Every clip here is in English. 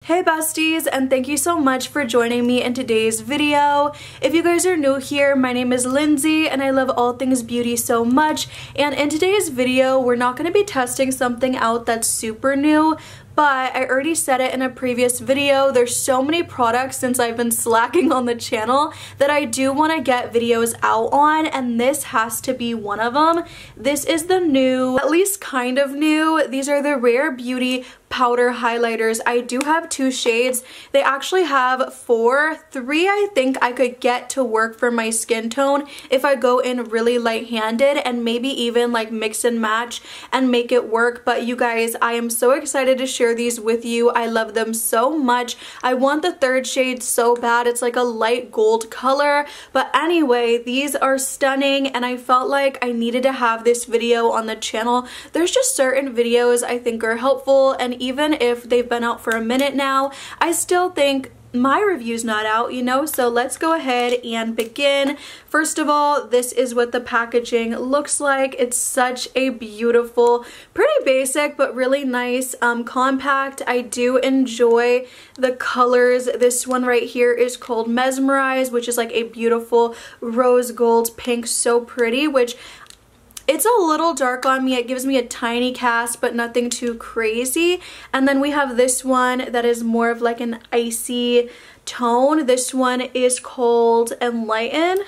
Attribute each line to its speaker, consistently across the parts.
Speaker 1: Hey besties, and thank you so much for joining me in today's video. If you guys are new here, my name is Lindsay and I love all things beauty so much, and in today's video we're not going to be testing something out that's super new, but I already said it in a previous video, there's so many products since I've been slacking on the channel that I do want to get videos out on, and this has to be one of them. This is the new, at least kind of new, these are the Rare Beauty powder highlighters. I do have two shades. They actually have three I think I could get to work for my skin tone if I go in really light-handed and maybe even like mix and match and make it work. But you guys, I am so excited to share these with you. I love them so much. I want the third shade so bad. It's like a light gold color. But anyway, these are stunning and I felt like I needed to have this video on the channel. There's just certain videos I think are helpful, and even if they've been out for a minute now, I still think my review's not out, you know? So let's go ahead and begin. First of all, this is what the packaging looks like. It's such a beautiful, pretty basic, but really nice, compact. I do enjoy the colors. This one right here is called Mesmerize, which is like a beautiful rose gold pink, so pretty, which it's a little dark on me. It gives me a tiny cast, but nothing too crazy. And then we have this one that is more of like an icy tone. This one is called Enlighten,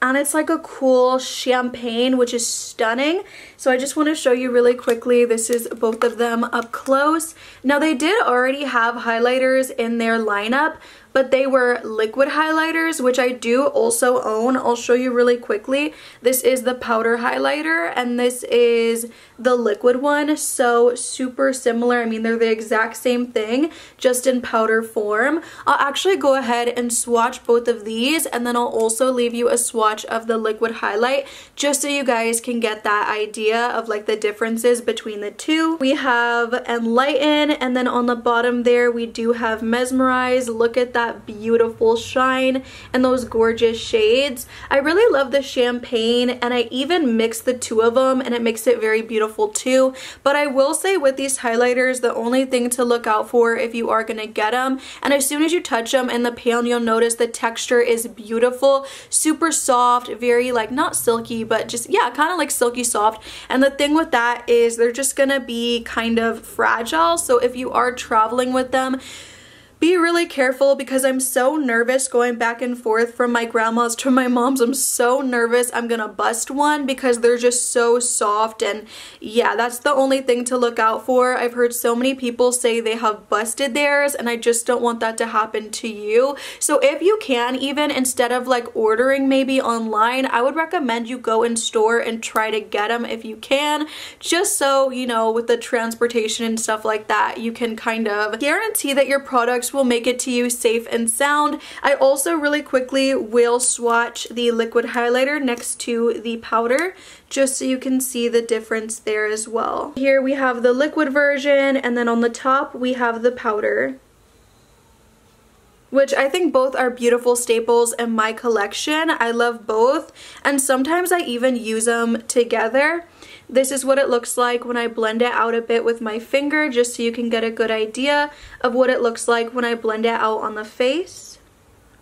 Speaker 1: and it's like a cool champagne, which is stunning. So I just want to show you really quickly. This is both of them up close. Now they did already have highlighters in their lineup, but they were liquid highlighters, which I do also own. I'll show you really quickly. This is the powder highlighter and this is the liquid one. So super similar. I mean, they're the exact same thing, just in powder form. I'll actually go ahead and swatch both of these, and then I'll also leave you a swatch of the liquid highlight just so you guys can get that idea of like the differences between the two. We have Enlighten, and then on the bottom there we do have Mesmerize. Look at that beautiful shine and those gorgeous shades. I really love the champagne, and I even mix the two of them and it makes it very beautiful too. But I will say with these highlighters, the only thing to look out for if you are gonna get them, and as soon as you touch them in the pan, you'll notice the texture is beautiful, super soft, very like not silky, but just yeah, kind of like silky soft. And the thing with that is they're just gonna be kind of fragile, so if you are traveling with them, be really careful, because I'm so nervous going back and forth from my grandma's to my mom's. I'm so nervous I'm gonna bust one because they're just so soft, and yeah, that's the only thing to look out for. I've heard so many people say they have busted theirs, and I just don't want that to happen to you. So if you can, even instead of like ordering maybe online, I would recommend you go in store and try to get them if you can, just so, you know, with the transportation and stuff like that, you can kind of guarantee that your products will make it to you safe and sound. I also really quickly will swatch the liquid highlighter next to the powder just so you can see the difference there as well. Here we have the liquid version, and then on the top we have the powder, which I think both are beautiful staples in my collection. I love both, and sometimes I even use them together. This is what it looks like when I blend it out a bit with my finger, just so you can get a good idea of what it looks like when I blend it out on the face.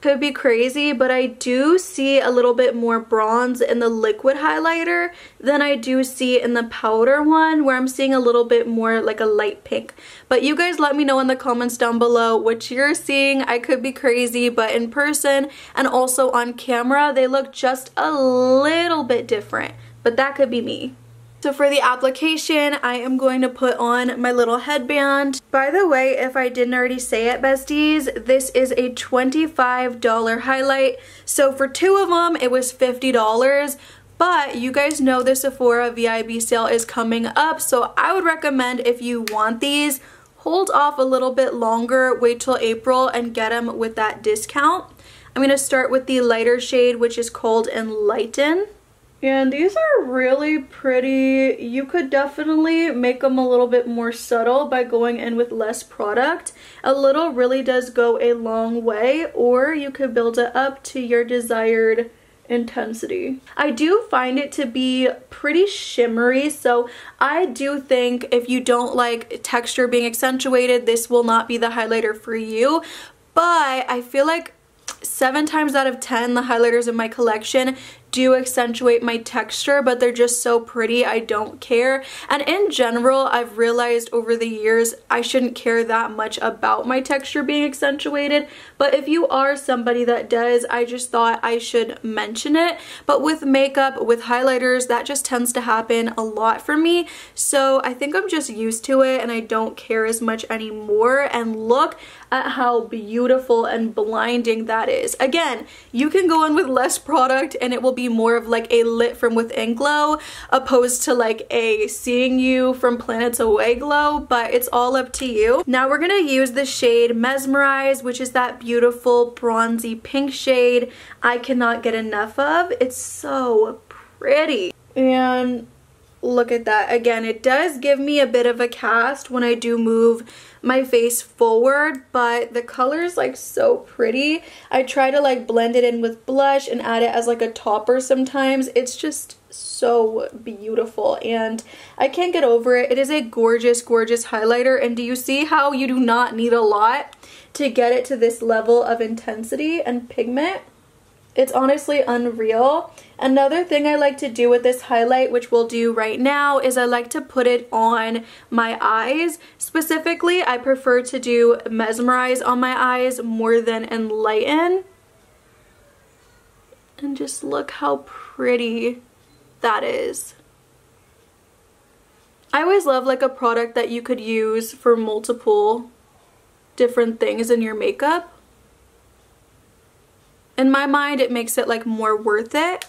Speaker 1: Could be crazy, but I do see a little bit more bronze in the liquid highlighter than I do see in the powder one, where I'm seeing a little bit more like a light pink. But you guys let me know in the comments down below what you're seeing. I could be crazy, but in person and also on camera, they look just a little bit different, but that could be me. So for the application, I am going to put on my little headband. By the way, if I didn't already say it, besties, this is a $25 highlight. So for two of them, it was $50. But you guys know the Sephora VIB sale is coming up, so I would recommend, if you want these, hold off a little bit longer, wait till April and get them with that discount. I'm going to start with the lighter shade, which is called Enlighten. And these are really pretty. You could definitely make them a little bit more subtle by going in with less product. A little really does go a long way, or you could build it up to your desired intensity. I do find it to be pretty shimmery, so I do think if you don't like texture being accentuated, this will not be the highlighter for you. But I feel like 7 times out of 10 the highlighters in my collection do accentuate my texture, but they're just so pretty I don't care. And in general, I've realized over the years I shouldn't care that much about my texture being accentuated, but if you are somebody that does, I just thought I should mention it. But with makeup, with highlighters, that just tends to happen a lot for me, so I think I'm just used to it and I don't care as much anymore. And look at how beautiful and blinding that is. Again, you can go in with less product and it will be more of like a lit from within glow opposed to like a seeing you from planets away glow, but it's all up to you. Now we're gonna use the shade Mesmerize, which is that beautiful bronzy pink shade I cannot get enough of. It's so pretty. And look at that. Again, it does give me a bit of a cast when I do move my face forward, but the color is like so pretty. I try to like blend it in with blush and add it as like a topper sometimes. It's just so beautiful and I can't get over it. It is a gorgeous, gorgeous highlighter, and do you see how you do not need a lot to get it to this level of intensity and pigment? It's honestly unreal. Another thing I like to do with this highlight, which we'll do right now, is I like to put it on my eyes. Specifically, I prefer to do Mesmerize on my eyes more than Enlighten. And just look how pretty that is. I always love like a product that you could use for multiple different things in your makeup. In my mind, it makes it like more worth it.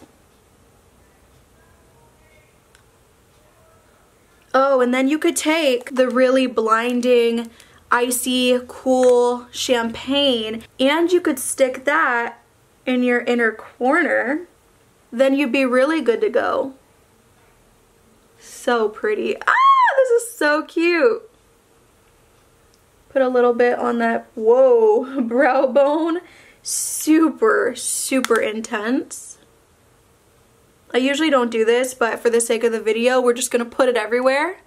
Speaker 1: Oh, and then you could take the really blinding, icy, cool champagne and you could stick that in your inner corner. Then you'd be really good to go. So pretty. Ah, this is so cute. Put a little bit on that, whoa, brow bone. Super, super intense. I usually don't do this, but for the sake of the video, we're just gonna put it everywhere.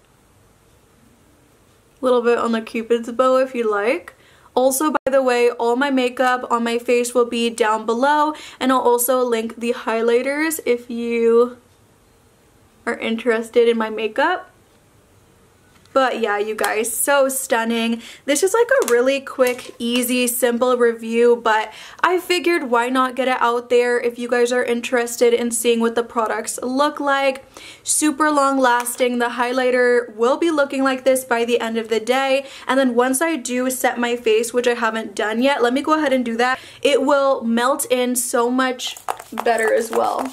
Speaker 1: A little bit on the Cupid's bow if you like. Also, by the way, all my makeup on my face will be down below, and I'll also link the highlighters if you are interested in my makeup. But yeah, you guys, so stunning. This is like a really quick, easy, simple review, but I figured why not get it out there if you guys are interested in seeing what the products look like. Super long lasting. The highlighter will be looking like this by the end of the day. And then once I do set my face, which I haven't done yet, let me go ahead and do that. It will melt in so much better as well.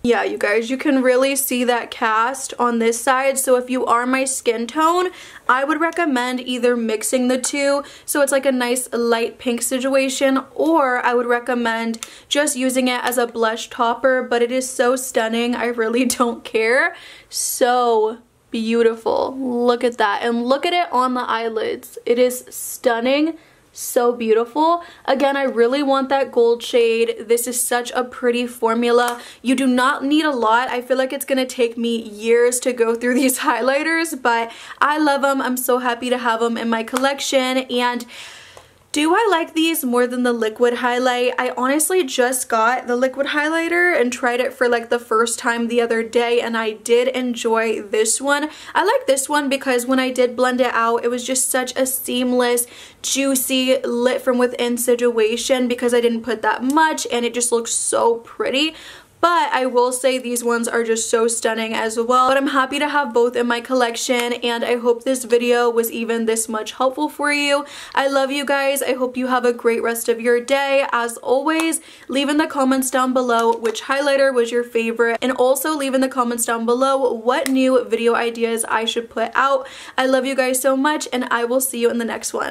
Speaker 1: Yeah, you guys, you can really see that cast on this side. So if you are my skin tone, I would recommend either mixing the two so it's like a nice light pink situation, or I would recommend just using it as a blush topper, but it is so stunning. I really don't care. So beautiful. Look at that. And look at it on the eyelids. It is stunning. So beautiful. Again, I really want that gold shade. This is such a pretty formula. You do not need a lot. I feel like it's gonna take me years to go through these highlighters, but I love them. I'm so happy to have them in my collection. And do I like these more than the liquid highlight? I honestly just got the liquid highlighter and tried it for like the first time the other day, and I did enjoy this one. I like this one because when I did blend it out, it was just such a seamless, juicy, lit from within situation because I didn't put that much and it just looks so pretty. But I will say these ones are just so stunning as well. But I'm happy to have both in my collection, and I hope this video was even this much helpful for you. I love you guys. I hope you have a great rest of your day. As always, leave in the comments down below which highlighter was your favorite, and also leave in the comments down below what new video ideas I should put out. I love you guys so much, and I will see you in the next one.